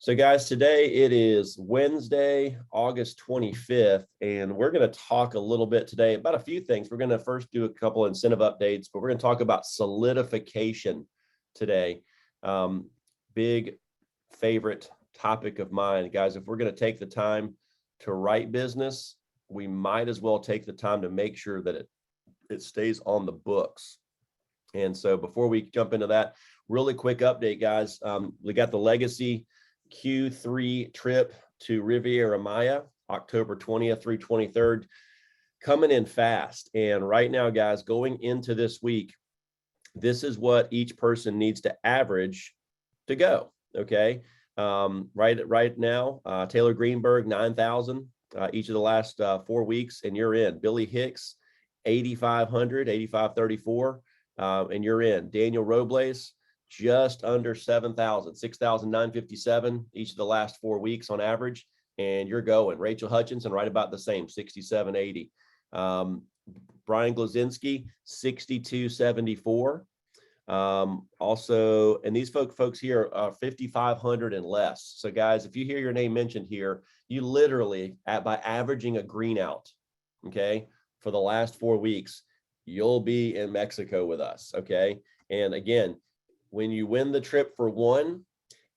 So guys, today it is Wednesday, August 25th, and we're going to talk a little bit today about a few things. We're going to first do a couple incentive updates, but we're going to talk about solidification today. Big favorite topic of mine, guys. If we're going to take the time to write business, we might as well take the time to make sure that it stays on the books. And so before we jump into that, really quick update, guys. We got the Legacy Q3 trip to Riviera Maya, October 20th through 23rd, coming in fast. And right now, guys, going into this week, this is what each person needs to average to go. Okay. Right now, Taylor Greenberg, 9,000 each of the last 4 weeks, and you're in. Billy Hicks, 8,500, 8,534, and you're in. Daniel Robles, just under 7,000, 6,957 each of the last 4 weeks on average, and you're going. Rachel Hutchinson, right about the same, 6,780. Brian Glazinski, 6,274. Also, and these folks here are 5,500 and less. So guys, if you hear your name mentioned here, you literally, by averaging a green out, okay, for the last 4 weeks, you'll be in Mexico with us, okay? And again, when you win the trip for one,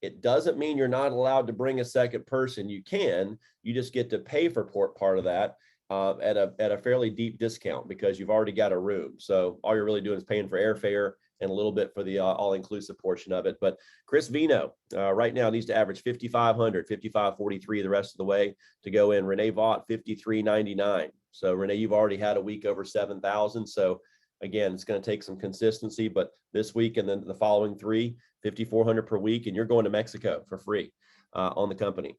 it doesn't mean you're not allowed to bring a second person. You can, you just get to pay for part of that at a fairly deep discount because you've already got a room. So all you're really doing is paying for airfare and a little bit for the all-inclusive portion of it. But Chris Vino right now needs to average 5,500, 5,543 the rest of the way to go in. Renee Vaught, 5,399. So Renee, you've already had a week over 7,000. So again, it's going to take some consistency, but this week and then the following 3, 5,400 per week, and you're going to Mexico for free on the company.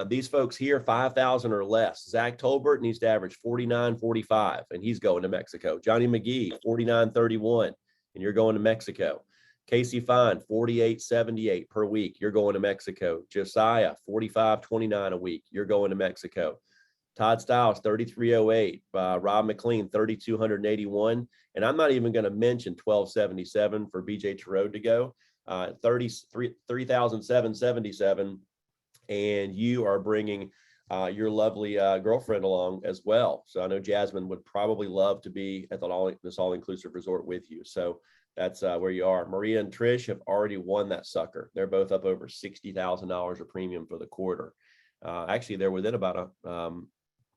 These folks here, 5,000 or less. Zach Tolbert needs to average 49.45, and he's going to Mexico. Johnny McGee, 49.31, and you're going to Mexico. Casey Fine, 48.78 per week. You're going to Mexico. Josiah, 45.29 a week. You're going to Mexico. Todd Stiles, 3308, Rob McLean, 3281. And I'm not even going to mention 1277 for BJ Terode to go, 3,777. And you are bringing your lovely girlfriend along as well. So I know Jasmine would probably love to be at this all-inclusive resort with you. So that's where you are. Maria and Trish have already won that sucker. They're both up over $60,000 of premium for the quarter. Actually, they're within about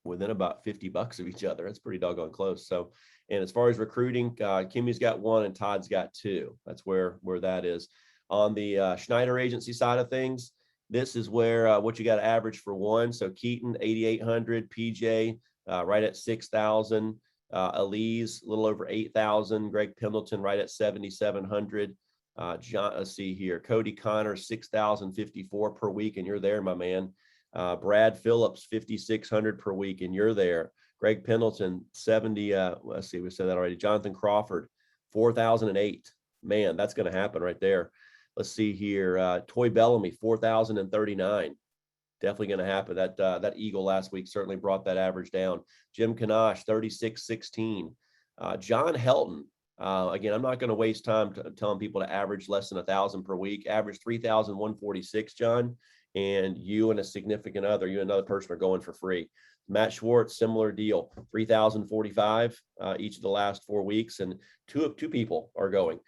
$50 of each other. That's pretty doggone close. So, and as far as recruiting, Kimmy's got 1 and Todd's got 2. That's where that is. On the Schneider agency side of things, this is where what you got to average for 1. So Keaton, 8,800, PJ right at 6,000, Elise a little over 8,000, Greg Pendleton right at 7,700. John, let's see here, Cody Connor, 6,054 per week, and you're there, my man. Brad Phillips, 5,600 per week, and you're there. Greg Pendleton, 70. Let's see, we said that already. Jonathan Crawford, 4,008. Man, that's going to happen right there. Let's see here. Toy Bellamy, 4,039. Definitely going to happen. That Eagle last week certainly brought that average down. Jim Kanash, 3616. John Helton. Again, I'm not going to waste time telling people to average less than 1,000 per week. Average 3,146, John. And you and a significant other, you and another person are going for free. Matt Schwartz, similar deal, 3,045 each of the last 4 weeks, and two people are going.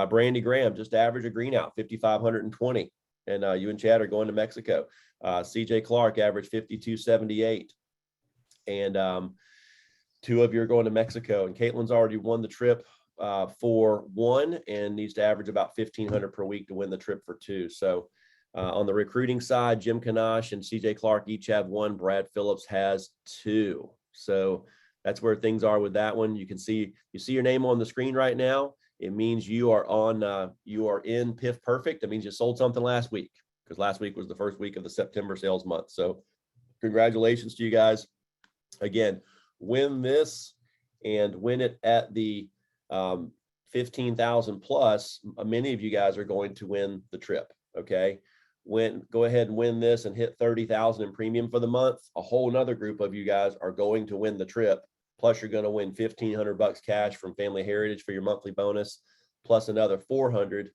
Brandy Graham, just average a green out, 5,520, and you and Chad are going to Mexico. CJ Clark, average 5,278, and 2 of you are going to Mexico. And Caitlin's already won the trip for 1 and needs to average about 1,500 per week to win the trip for 2. So. On the recruiting side, Jim Kanash and CJ Clark each have 1. Brad Phillips has 2. So that's where things are with that one. You see your name on the screen right now. It means you are in PIF Perfect. That means you sold something last week, because last week was the first week of the September sales month. So congratulations to you guys. Again, win this and win it at the 15,000 plus. Many of you guys are going to win the trip. Okay. Go ahead and win this and hit 30,000 in premium for the month. A whole nother group of you guys are going to win the trip. Plus you're going to win $1,500 cash from Family Heritage for your monthly bonus, plus another 400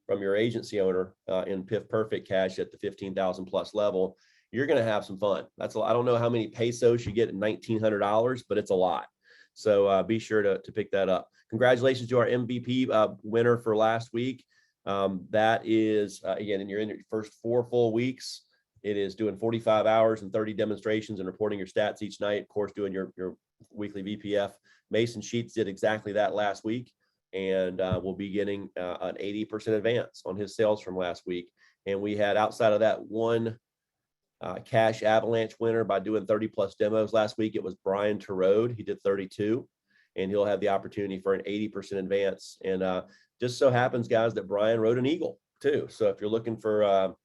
from your agency owner in PIF Perfect cash at the 15,000 plus level, you're going to have some fun. That's I don't know how many pesos you get at $1,900, but it's a lot. So be sure to pick that up. Congratulations to our MVP winner for last week. That is, again, you're in your first 4 full weeks. It is doing 45 hours and 30 demonstrations and reporting your stats each night. Of course, doing your weekly VPF. Mason Sheets did exactly that last week, and we'll be getting an 80% advance on his sales from last week. And we had, outside of that, one cash avalanche winner by doing 30 plus demos last week. It was Brian Terode. He did 32, and he'll have the opportunity for an 80% advance. And just so happens, guys, that Brian rode an eagle too. So if you're looking for,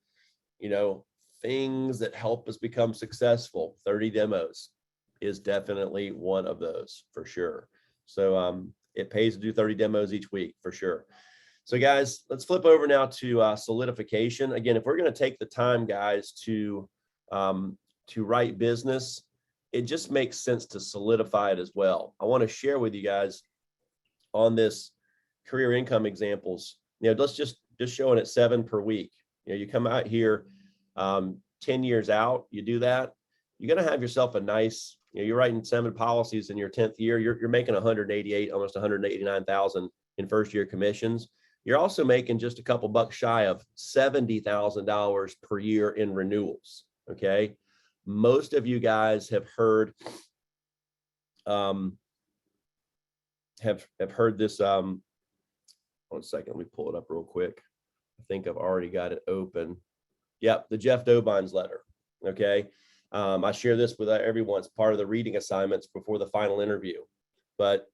things that help us become successful, 30 demos is definitely one of those for sure. So it pays to do 30 demos each week for sure. So guys, let's flip over now to solidification. Again, if we're going to take the time, guys, to write business, it just makes sense to solidify it as well. I want to share with you guys on this career income examples. Let's just showing it 7 per week. You come out here 10 years out, you do that, you're going to have yourself a nice, you're writing 7 policies in your 10th year. You're making 188, almost 189,000 in first year commissions. You're also making just a couple bucks shy of $70,000 per year in renewals. Okay. Most of you guys have heard, this, 1 second, let me pull it up real quick. I think I've already got it open. Yep, the Jeff Dobines letter. Okay. I share this with everyone. It's part of the reading assignments before the final interview. But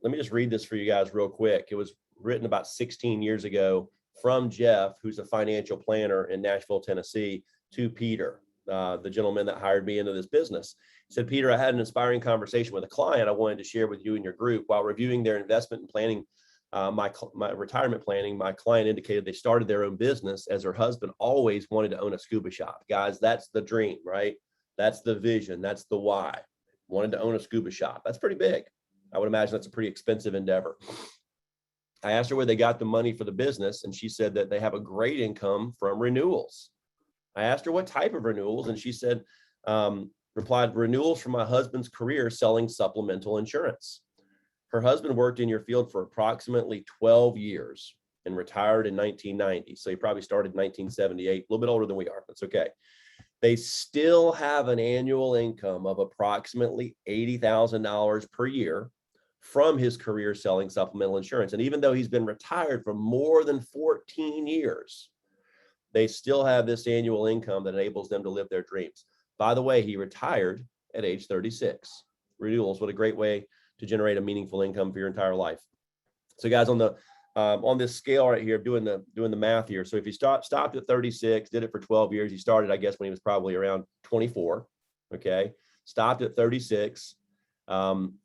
let me just read this for you guys real quick. It was written about 16 years ago from Jeff, who's a financial planner in Nashville, Tennessee, to Peter, the gentleman that hired me into this business. He said, Peter, I had an inspiring conversation with a client I wanted to share with you and your group. While reviewing their investment and planning, my retirement planning, my client indicated they started their own business as her husband always wanted to own a scuba shop. Guys, that's the dream, right? That's the vision. That's the why. Wanted to own a scuba shop. That's pretty big. I would imagine that's a pretty expensive endeavor. I asked her where they got the money for the business, and she said that they have a great income from renewals. I asked her what type of renewals, and she said, replied, renewals from my husband's career selling supplemental insurance. Her husband worked in your field for approximately 12 years and retired in 1990. So he probably started in 1978, a little bit older than we are. That's okay. They still have an annual income of approximately $80,000 per year from his career selling supplemental insurance. And even though he's been retired for more than 14 years, they still have this annual income that enables them to live their dreams. By the way, he retired at age 36. Renewals, what a great way to generate a meaningful income for your entire life. So guys, on this scale right here, doing the math here. So if you stopped at 36, did it for 12 years, he started, I guess, when he was probably around 24. Okay. Stopped at 36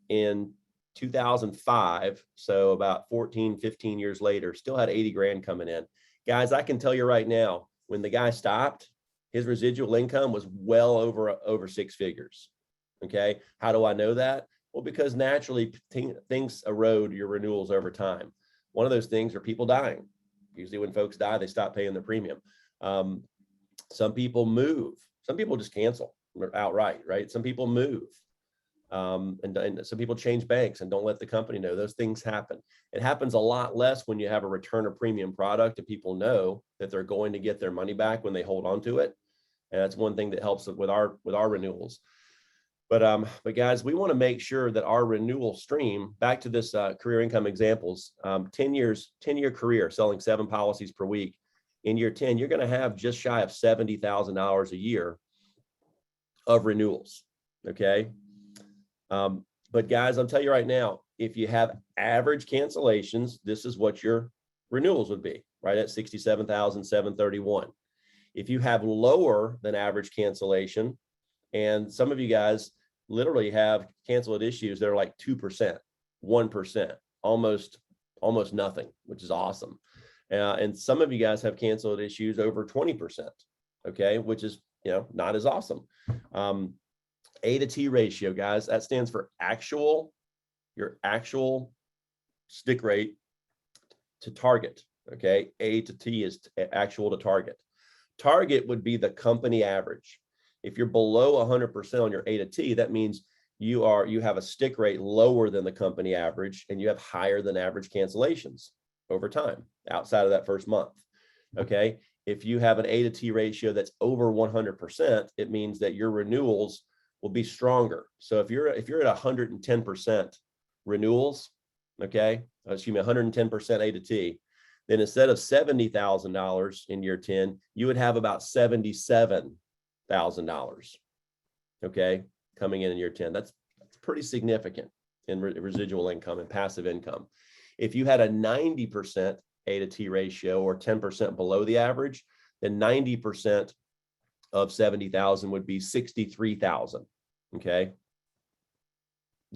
in 2005. So about 14, 15 years later, still had 80 grand coming in. Guys, I can tell you right now, when the guy stopped, his residual income was well over 6 figures. Okay. How do I know that? Well, because naturally things erode your renewals over time. One of those things are people dying. Usually when folks die, they stop paying the premium. Some people move. Some people just cancel outright, right? Some people move. And some people change banks and don't let the company know. Those things happen. It happens a lot less when you have a return of premium product and people know that they're going to get their money back when they hold on to it. And that's one thing that helps with our renewals. But guys, we want to make sure that our renewal stream, back to this career income examples, 10-year career, selling 7 policies per week. In year 10, you're going to have just shy of $70,000 a year of renewals. Okay. But guys, I'll tell you right now, if you have average cancellations, this is what your renewals would be, right at 67,731. If you have lower than average cancellation, and some of you guys literally have canceled issues that are like 2%, 1%, almost nothing, which is awesome. And some of you guys have canceled issues over 20%, okay, which is, not as awesome. A to T ratio, guys, that stands for your actual stick rate to target, Okay. A to T is actual to target. Target would be the company average. If you're below 100% on your A to T, that means you have a stick rate lower than the company average, and you have higher than average cancellations over time outside of that first month. Okay. If you have an A to T ratio that's over 100%, it means that your renewals will be stronger. So if you're at 110% renewals, okay, excuse me, 110% A to T, then instead of $70,000 in year 10, you would have about $77,000, okay, coming in year 10. That's pretty significant in residual income and passive income. If you had a 90% A to T ratio, or 10% below the average, then 90% of 70,000 would be 63,000. Okay.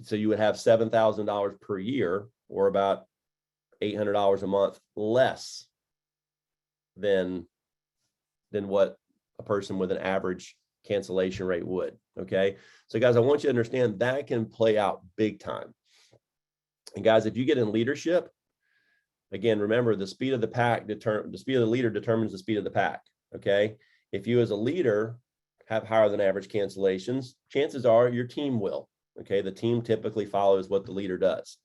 So you would have $7,000 per year, or about $800 a month less than what a person with an average cancellation rate would. Okay. So guys, I want you to understand that can play out big time. And guys, if you get in leadership, again, remember, the speed of the pack the speed of the leader determines the speed of the pack. Okay. If you as a leader have higher than average cancellations, chances are your team will. Okay. The team typically follows what the leader does.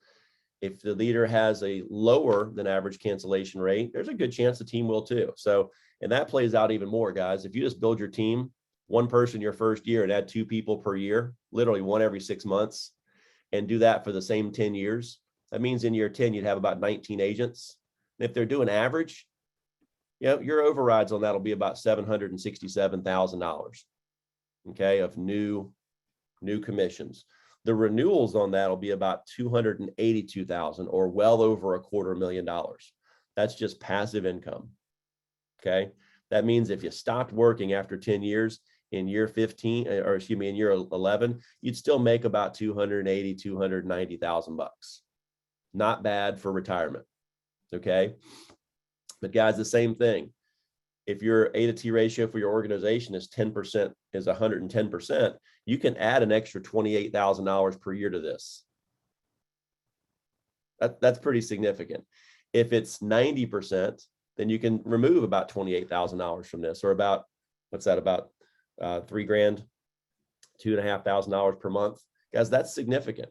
If the leader has a lower than average cancellation rate, there's a good chance the team will too. So, and that plays out even more, guys. If you just build your team, one person your first year, and add 2 people per year, literally one every 6 months, and do that for the same 10 years, that means in year 10, you'd have about 19 agents. And if they're doing average, your overrides on that will be about $767,000, okay, of new commissions. The renewals on that will be about $282,000, or well over $250,000. That's just passive income. Okay. That means if you stopped working after 10 years, in year 15, or excuse me, in year 11, you'd still make about $290,000. Not bad for retirement. Okay. But guys, the same thing. If your A to T ratio for your organization is 10%, is 110%, you can add an extra $28,000 per year to this. That's pretty significant. If it's 90%, then you can remove about $28,000 from this, or about, what's that, about $3,000, $2,500 per month. Guys, that's significant.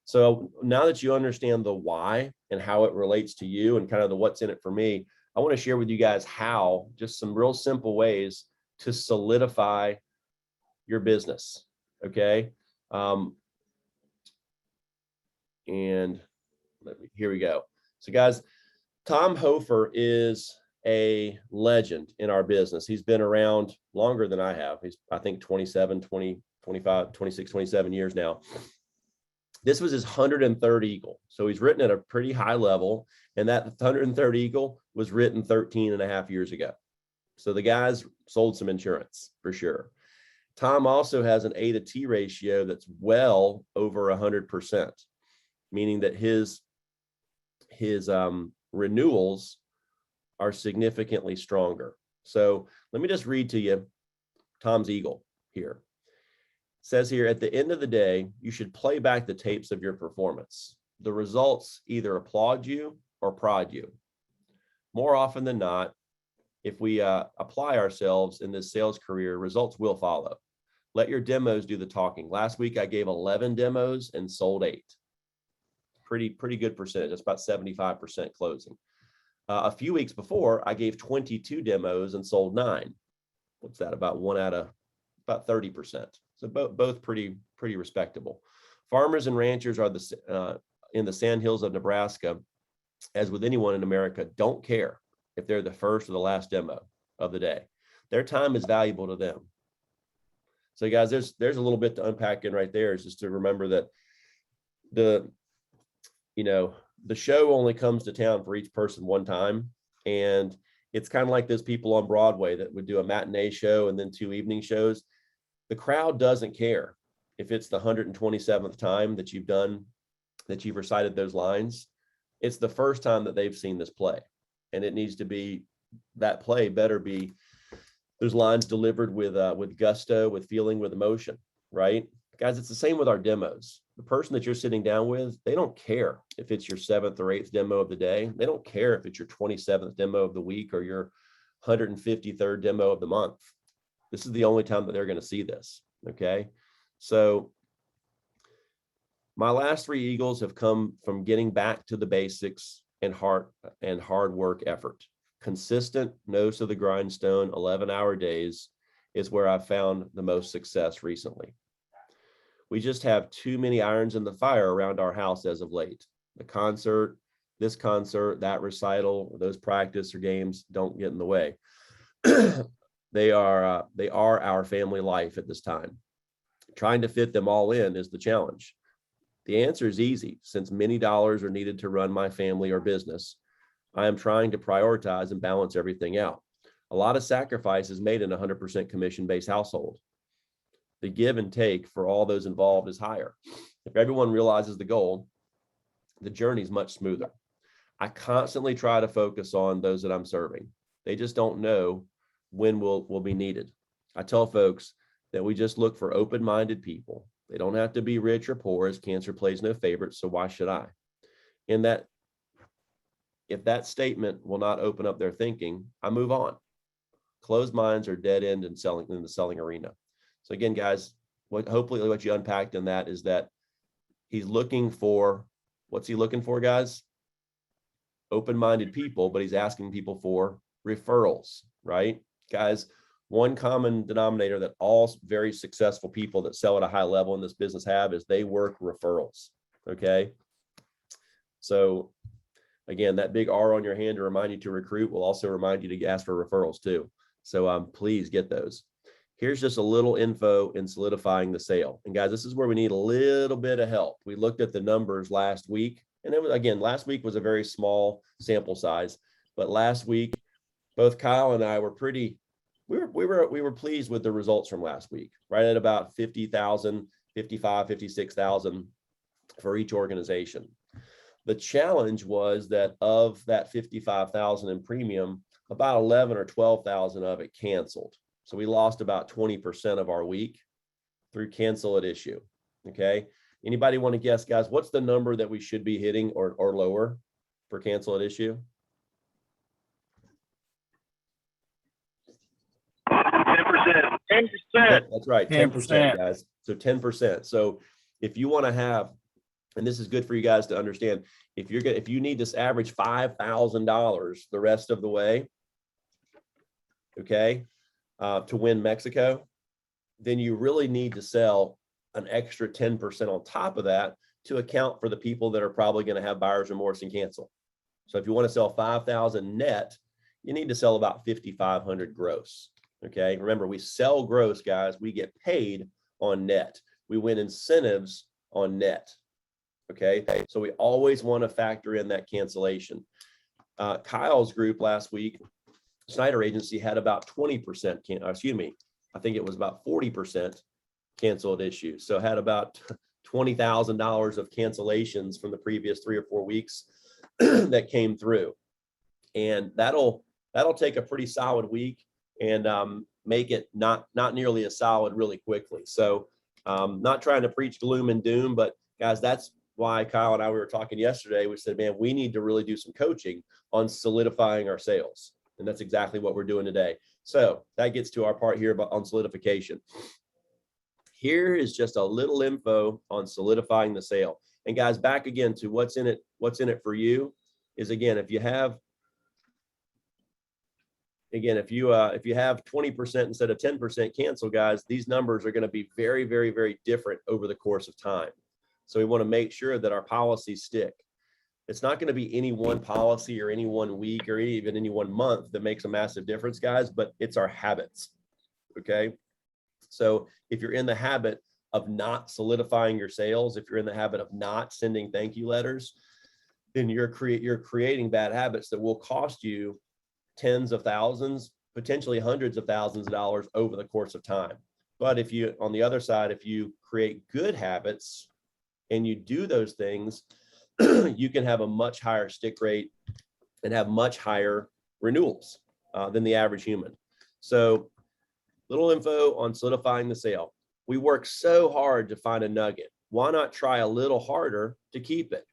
So now that you understand the why and how it relates to you, and kind of the what's in it for me, I want to share with you guys how, just some real simple ways to solidify your business. Okay. And here we go. So guys, Tom Hofer is a legend in our business. He's been around longer than I have. He's, I think, 27, 20, 25, 26, 27 years now. This was his 103rd Eagle. So he's written at a pretty high level, and that 103rd Eagle was written 13 and a half years ago. So the guy's sold some insurance for sure. Tom also has an A to T ratio that's well over 100%, meaning that his renewals are significantly stronger. So let me just read to you Tom's Eagle here. It says here, at the end of the day, you should play back the tapes of your performance. The results either applaud you or prod you. More often than not, if we apply ourselves in this sales career, results will follow. Let your demos do the talking. Last week, I gave 11 demos and sold 8. Pretty good percentage. That's about 75% closing. A few weeks before, I gave 22 demos and sold 9. What's that? About 1 out of about 30%. So both pretty respectable. Farmers and ranchers are in the sandhills of Nebraska, as with anyone in America, don't care if they're the first or the last demo of the day. Their time is valuable to them. So guys, there's a little bit to unpack in right there. Is just to remember that the show only comes to town for each person one time. And it's kind of like those people on Broadway that would do a matinee show and then 2 evening shows. The crowd doesn't care if it's the 127th time that you've recited those lines. It's the first time that they've seen this play. And it needs to be, that play better be those lines delivered with gusto, with feeling, with emotion, right? Guys, it's the same with our demos. The person that you're sitting down with, they don't care if it's your 7th or 8th demo of the day. They don't care if it's your 27th demo of the week or your 153rd demo of the month. This is the only time that they're going to see this. Okay. So my last 3 Eagles have come from getting back to the basics and hard work effort. Consistent, nose to the grindstone, 11-hour days is where I've found the most success recently. We just have too many irons in the fire around our house as of late. The concert, this concert, that recital, those practice or games don't get in the way. They are our family life at this time. Trying to fit them all in is the challenge. The answer is easy. Since many dollars are needed to run my family or business, I am trying to prioritize and balance everything out. A lot of sacrifices made in a 100% commission-based household. The give and take for all those involved is higher. If everyone realizes the goal, the journey is much smoother. I constantly try to focus on those that I'm serving. They just don't know when will be needed. I tell folks that we just look for open-minded people. They don't have to be rich or poor, as cancer plays no favorites, so why should I? In that, if that statement will not open up their thinking, I move on. Closed minds are dead end in the selling arena. So again, guys, hopefully what you unpacked in that is that he's looking for, what's he looking for, guys? Open-minded people, but he's asking people for referrals, right? Guys, one common denominator that all very successful people that sell at a high level in this business have is they work referrals, okay? So again, that big R on your hand to remind you to recruit will also remind you to ask for referrals too. So please get those. Here's just a little info in solidifying the sale. And guys, this is where we need a little bit of help. We looked at the numbers last week, and it was, again, last week was a very small sample size, but last week, both Kyle and I were we were pleased with the results from last week, right at about 50,000, 55, 56,000 for each organization. The challenge was that of that 55,000 in premium, about 11 or 12,000 of it canceled. So we lost about 20% of our week through cancel at issue. Okay. Anybody want to guess, guys, what's the number that we should be hitting or lower for cancel at issue? 10%. 10%. That's right. 10%, guys. So 10%. So if you want to have, and this is good for you guys to understand, if you need this average $5,000 the rest of the way, okay, to win Mexico, then you really need to sell an extra 10% on top of that to account for the people that are probably going to have buyer's remorse and cancel. So if you want to sell 5,000 net, you need to sell about 5,500 gross. Okay. Remember, we sell gross, guys. We get paid on net. We win incentives on net. Okay. So we always want to factor in that cancellation. Kyle's group last week, Snyder Agency, had about 20%, I think it was about 40% canceled issues. So had about $20,000 of cancellations from the previous 3 or 4 weeks that came through. And that'll take a pretty solid week and make it not nearly as solid really quickly. So not trying to preach gloom and doom, but guys, that's why Kyle and I, we were talking yesterday. We said, man, we need to really do some coaching on solidifying our sales. And that's exactly what we're doing today. So that gets to our part here on solidification. Here is just a little info on solidifying the sale. And guys, back again to what's in it for you is, again, if you have 20% instead of 10% cancel, guys, these numbers are going to be very, very, very different over the course of time. So we want to make sure that our policies stick. It's not going to be any one policy or any one week or even any one month that makes a massive difference, guys, but it's our habits. Okay. So if you're in the habit of not solidifying your sales, if you're in the habit of not sending thank you letters, then you're creating bad habits that will cost you tens of thousands, potentially hundreds of thousands of dollars over the course of time. But if you, on the other side, if you create good habits and you do those things, you can have a much higher stick rate and have much higher renewals than the average human. So little info on solidifying the sale. We work so hard to find a nugget. Why not try a little harder to keep it?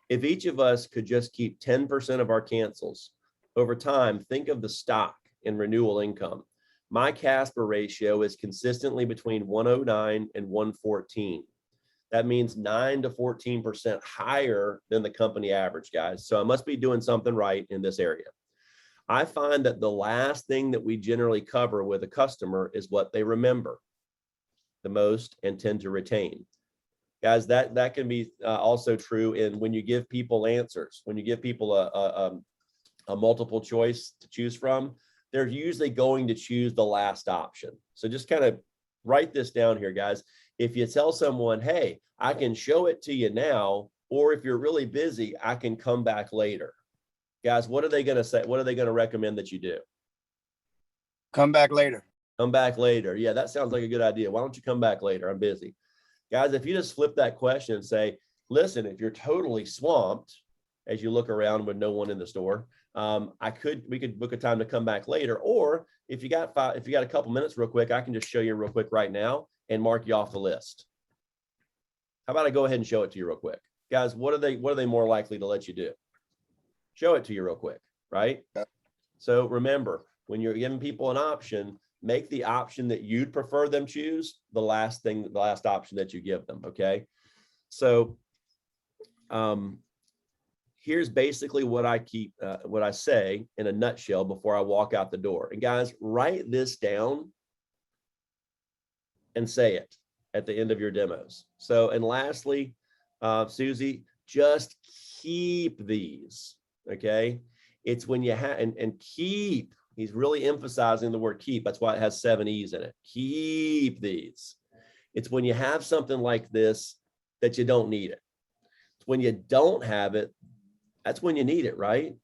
If each of us could just keep 10% of our cancels over time, think of the stock in renewal income. My Casper ratio is consistently between 109 and 114. That means 9 to 14% higher than the company average, guys. So I must be doing something right in this area. I find that the last thing that we generally cover with a customer is what they remember the most and tend to retain. Guys, that can be also true in when you give people answers, when you give people a multiple choice to choose from, they're usually going to choose the last option. So just kind of write this down here, guys. If you tell someone, hey, I can show it to you now, or if you're really busy, I can come back later. Guys, what are they going to say? What are they going to recommend that you do? Come back later. Come back later. Yeah, that sounds like a good idea. Why don't you come back later? I'm busy. Guys, if you just flip that question and say, listen, if you're totally swamped as you look around with no one in the store, we could book a time to come back later. Or if you got a couple minutes real quick, I can just show you real quick right now and mark you off the list. How about I go ahead and show it to you real quick? Guys, what are they more likely to let you do? Show it to you real quick, right? Yep. So remember, when you're giving people an option, make the option that you'd prefer them choose the last option that you give them, okay? So here's basically what I say in a nutshell before I walk out the door. And guys, write this down and say it at the end of your demos. So, and lastly, Susie, just keep these, okay? It's when you have, and keep, he's really emphasizing the word keep. That's why it has 7 E's in it. Keep these. It's when you have something like this that you don't need it. It's when you don't have it, that's when you need it, right?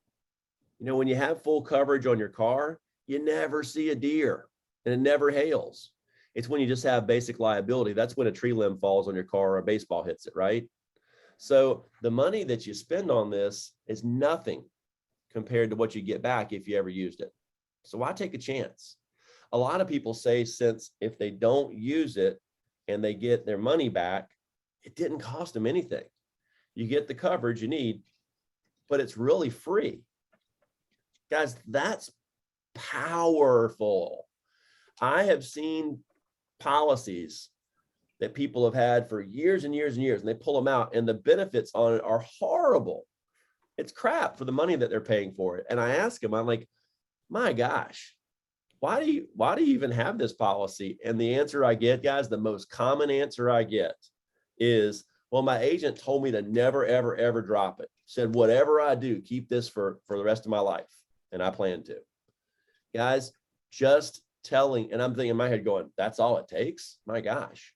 You know, when you have full coverage on your car, you never see a deer and it never hails. It's when you just have basic liability. That's when a tree limb falls on your car or a baseball hits it, right? So the money that you spend on this is nothing compared to what you get back if you ever used it. So why take a chance? A lot of people say since if they don't use it and they get their money back, it didn't cost them anything. You get the coverage you need, but it's really free. Guys, that's powerful. I have seen policies that people have had for years and years and years, and they pull them out and the benefits on it are horrible. It's crap for the money that they're paying for it. And I ask them, I'm like, my gosh, why do you even have this policy? And the answer I get, guys, the most common answer I get is, well, my agent told me to never, ever, ever drop it. Said, whatever I do, keep this for the rest of my life. And I plan to. Guys, just telling, and I'm thinking in my head going, that's all it takes? My gosh.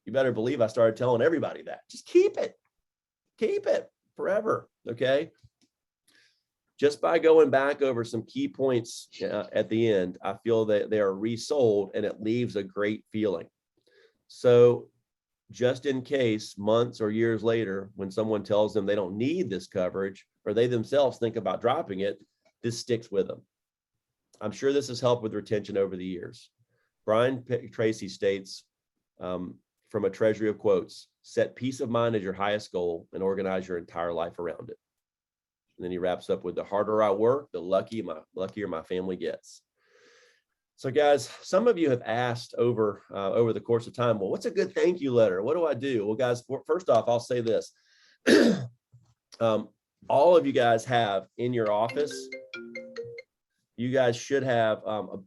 You better believe I started telling everybody that. Just keep it forever, okay? Just by going back over some key points at the end, I feel that they are resold and it leaves a great feeling. So just in case months or years later, when someone tells them they don't need this coverage or they themselves think about dropping it, this sticks with them. I'm sure this has helped with retention over the years. Brian Tracy states, from a treasury of quotes, set peace of mind as your highest goal and organize your entire life around it. And then he wraps up with, the harder I work, the luckier my family gets. So guys, some of you have asked over the course of time, well, what's a good thank you letter? What do I do? Well, guys, first off, I'll say this. All of you guys have in your office, you guys should have a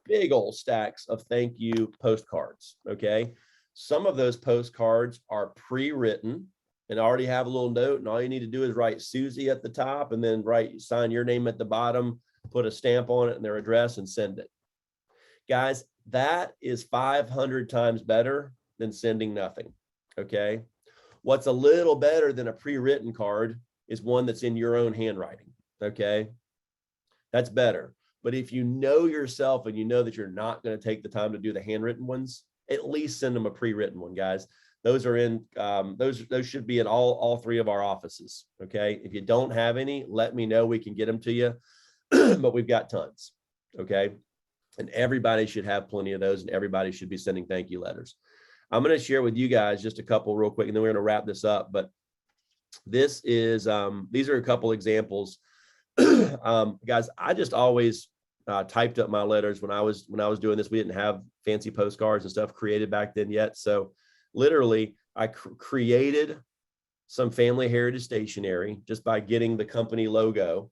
big old stacks of thank you postcards, okay? Some of those postcards are pre-written and already have a little note, and all you need to do is write Susie at the top and then sign your name at the bottom, put a stamp on it and their address and send it. Guys, that is 500 times better than sending nothing, okay? What's a little better than a pre-written card is one that's in your own handwriting, okay? That's better. But if you know yourself and you know that you're not going to take the time to do the handwritten ones, at least send them a pre-written one, guys. Those are in, those should be in all 3 of our offices, okay? If you don't have any, let me know. We can get them to you, but we've got tons, okay? And everybody should have plenty of those, and everybody should be sending thank you letters. I'm going to share with you guys just a couple real quick, and then we're going to wrap this up. But this is, these are a couple examples. Guys, I just always typed up my letters when I was doing this. We didn't have fancy postcards and stuff created back then yet. So literally I created some family heritage stationery just by getting the company logo,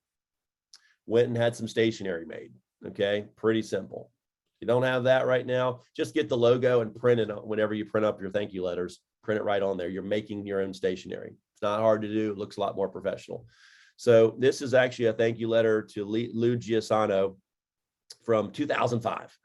went and had some stationery made. Okay. Pretty simple. If you don't have that right now, just get the logo and print it whenever you print up your thank you letters, print it right on there. You're making your own stationery. It's not hard to do. It looks a lot more professional. So this is actually a thank you letter to Lou Giussano from 2005.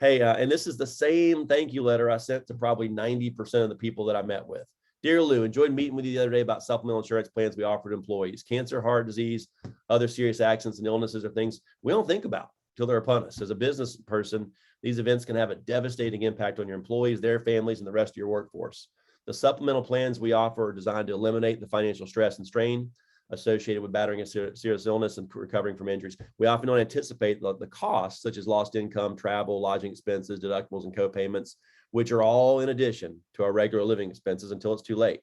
Hey, and this is the same thank you letter I sent to probably 90% of the people that I met with. Dear Lou, enjoyed meeting with you the other day about supplemental insurance plans we offer to employees. Cancer, heart disease, other serious accidents and illnesses are things we don't think about till they're upon us. As a business person, these events can have a devastating impact on your employees, their families, and the rest of your workforce. The supplemental plans we offer are designed to eliminate the financial stress and strain associated with battering a serious illness and recovering from injuries. We often don't anticipate the costs, such as lost income, travel, lodging expenses, deductibles, and co-payments, which are all in addition to our regular living expenses until it's too late.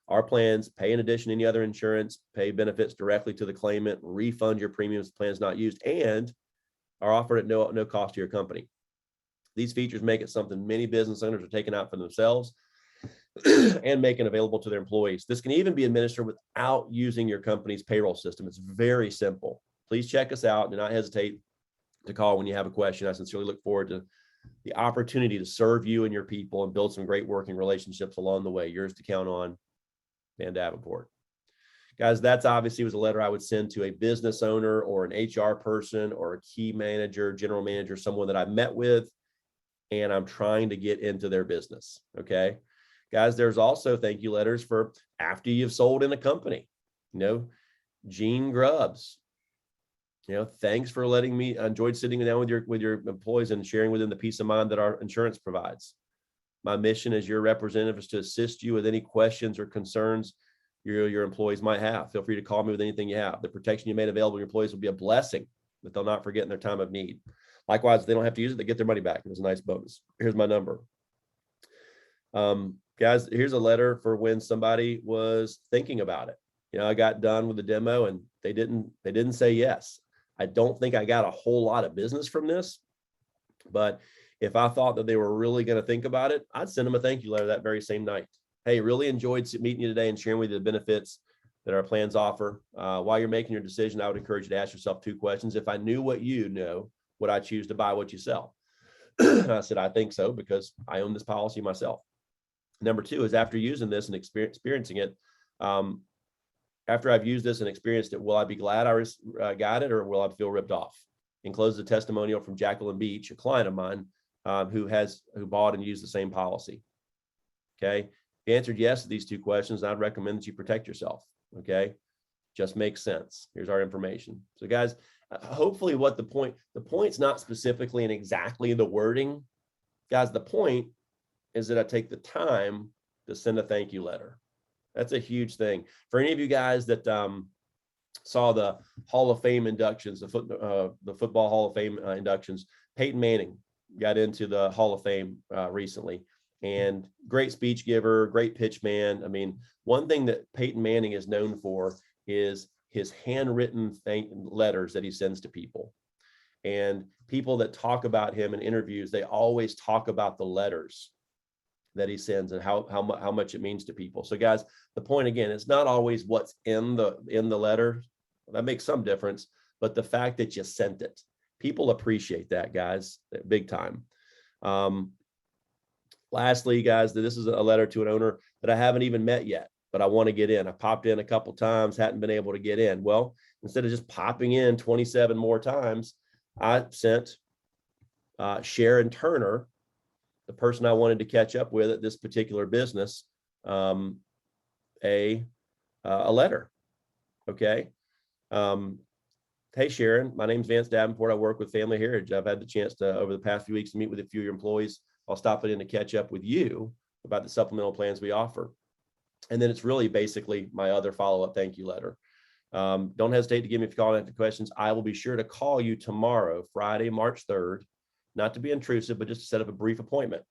Our plans pay in addition to any other insurance, pay benefits directly to the claimant, refund your premiums, plans not used, and are offered at no cost to your company. These features make it something many business owners are taking out for themselves and making available to their employees. This can even be administered without using your company's payroll system. It's very simple. Please check us out. Do not hesitate to call when you have a question. I sincerely look forward to the opportunity to serve you and your people and build some great working relationships along the way. Yours to count on, Van Davenport. Guys, that's obviously was a letter I would send to a business owner or an HR person or a key manager, general manager, someone that I met with, and I'm trying to get into their business. Okay. Guys, there's also thank you letters for after you've sold in a company. Gene Grubbs, thanks for letting me. I enjoyed sitting down with your employees and sharing with them the peace of mind that our insurance provides. My mission as your representative is to assist you with any questions or concerns your employees might have. Feel free to call me with anything you have. The protection you made available to your employees will be a blessing that they'll not forget in their time of need. Likewise, if they don't have to use it, they get their money back. It was a nice bonus. Here's my number. Guys, here's a letter for when somebody was thinking about it. I got done with the demo and they didn't say yes. I don't think I got a whole lot of business from this, but if I thought that they were really going to think about it, I'd send them a thank you letter that very same night. Hey, really enjoyed meeting you today and sharing with you the benefits that our plans offer. While you're making your decision, I would encourage you to ask yourself 2 questions. If I knew what you know, would I choose to buy what you sell? I said, I think so, because I own this policy myself. Number 2 is after using this and experiencing it, after I've used this and experienced it, will I be glad I got it, or will I feel ripped off? Enclosed a testimonial from Jacqueline Beach, a client of mine, who bought and used the same policy. Okay. If you answered yes to these 2 questions, I'd recommend that you protect yourself. Okay. Just makes sense. Here's our information. So guys, hopefully the point's not specifically and exactly the wording. Guys, the point is that I take the time to send a thank you letter. That's a huge thing. For any of you guys that saw the Hall of Fame inductions, the Football Hall of Fame inductions, Peyton Manning got into the Hall of Fame recently, and great speech giver, great pitch man. I mean, one thing that Peyton Manning is known for is his handwritten letters that he sends to people. And people that talk about him in interviews, they always talk about the letters that he sends and how much it means to people. So guys, the point again, it's not always what's in the letter. That makes some difference, but the fact that you sent it, people appreciate that, guys, big time. Lastly, guys, this is a letter to an owner that I haven't even met yet, but I want to get in. I popped in a couple times, hadn't been able to get in. Well, instead of just popping in 27 more times, I sent Sharon Turner, the person I wanted to catch up with at this particular business, a letter. Okay. Hey, Sharon, my name's Vance Davenport. I work with Family Heritage. I've had the chance to, over the past few weeks, to meet with a few of your employees. I'll stop in to catch up with you about the supplemental plans we offer. And then it's really basically my other follow-up thank you letter. Don't hesitate to give me a call and answer questions. I will be sure to call you tomorrow, Friday, March 3rd, not to be intrusive, but just to set up a brief appointment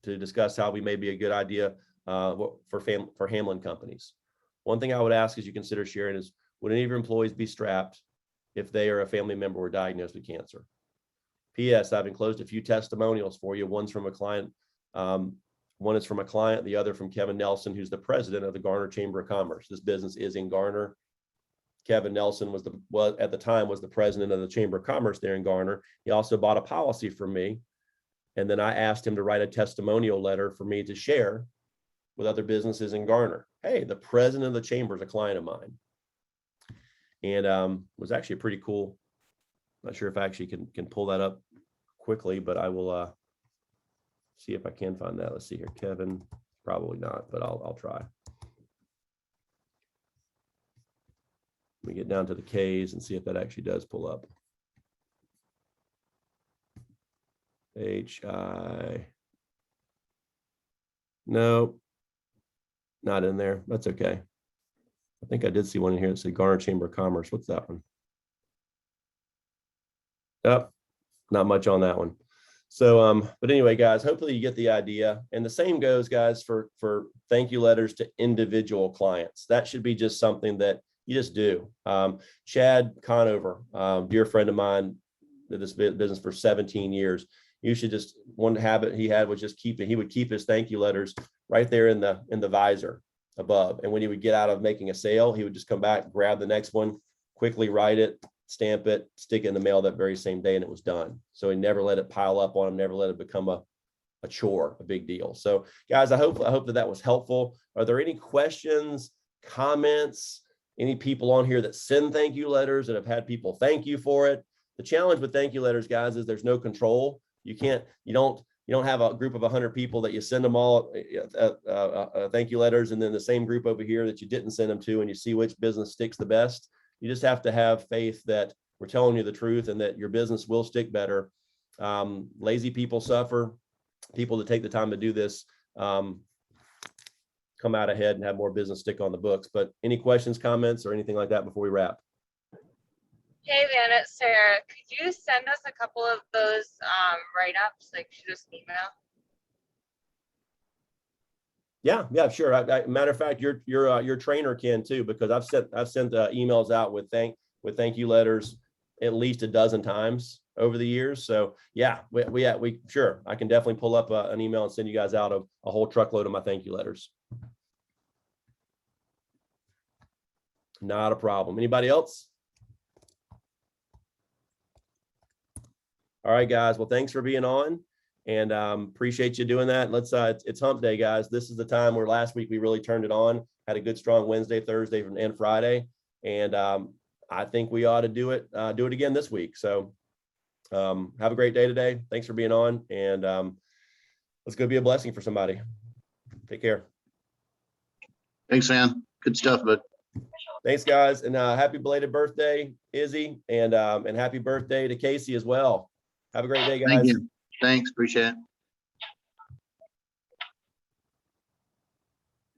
to discuss how we may be a good idea for Hamlin companies. One thing I would ask is you consider sharing is, would any of your employees be strapped if they or a family member were diagnosed with cancer? P.S. I've enclosed a few testimonials for you. One's from a client. One is from a client, the other from Kevin Nelson, who's the president of the Garner Chamber of Commerce. This business is in Garner. Kevin Nelson was at the time the president of the Chamber of Commerce there in Garner. He also bought a policy from me. And then I asked him to write a testimonial letter for me to share with other businesses in Garner. Hey, the president of the chamber is a client of mine. And was actually a pretty cool. Not sure if I actually can pull that up quickly, but I will see if I can find that. Let's see here. Kevin, probably not, but I'll try. Let me get down to the K's and see if that actually does pull up. H-I. No, not in there. That's okay. I think I did see one in here that said Garner Chamber of Commerce. What's that one? Oh, not much on that one. So, but anyway, guys, hopefully you get the idea. And the same goes, guys, for thank you letters to individual clients. That should be just something that you just do. Chad Conover, dear friend of mine, did this business for 17 years. You should just, one habit he had was just he would keep his thank you letters right there in the visor above. And when he would get out of making a sale, he would just come back, grab the next one, quickly write it, stamp it, stick it in the mail that very same day, and it was done. So he never let it pile up on him, never let it become a chore, a big deal. So guys, I hope that was helpful. Are there any questions, comments, any people on here that send thank you letters that have had people thank you for it? The challenge with thank you letters, guys, is there's no control. You don't have a group of 100 people that you send them all thank you letters, and then the same group over here that you didn't send them to, and you see which business sticks the best. You just have to have faith that we're telling you the truth and that your business will stick better. Lazy people suffer. People that take the time to do this come out ahead and have more business stick on the books. But any questions, comments, or anything like that before we wrap? Hey, Van, it's Sarah. Could you send us a couple of those write-ups, like shoot us an email? Yeah, sure. Matter of fact, your trainer can too, because I've sent emails out with thank you letters at least a dozen times over the years. So yeah, we sure, I can definitely pull up an email and send you guys out a whole truckload of my thank you letters. Not a problem. Anybody else? All right, guys. Well, thanks for being on, and appreciate you doing that. Let's it's hump day, guys. This is the time where last week we really turned it on, had a good strong Wednesday, Thursday, and Friday. And I think we ought to do it again this week. So have a great day today. Thanks for being on, and let's go be a blessing for somebody. Take care. Thanks, Van. Good stuff, bud. Thanks, guys, and happy belated birthday, Izzy, and happy birthday to Casey as well. Have a great day, guys. Thank you. Thanks. Appreciate it.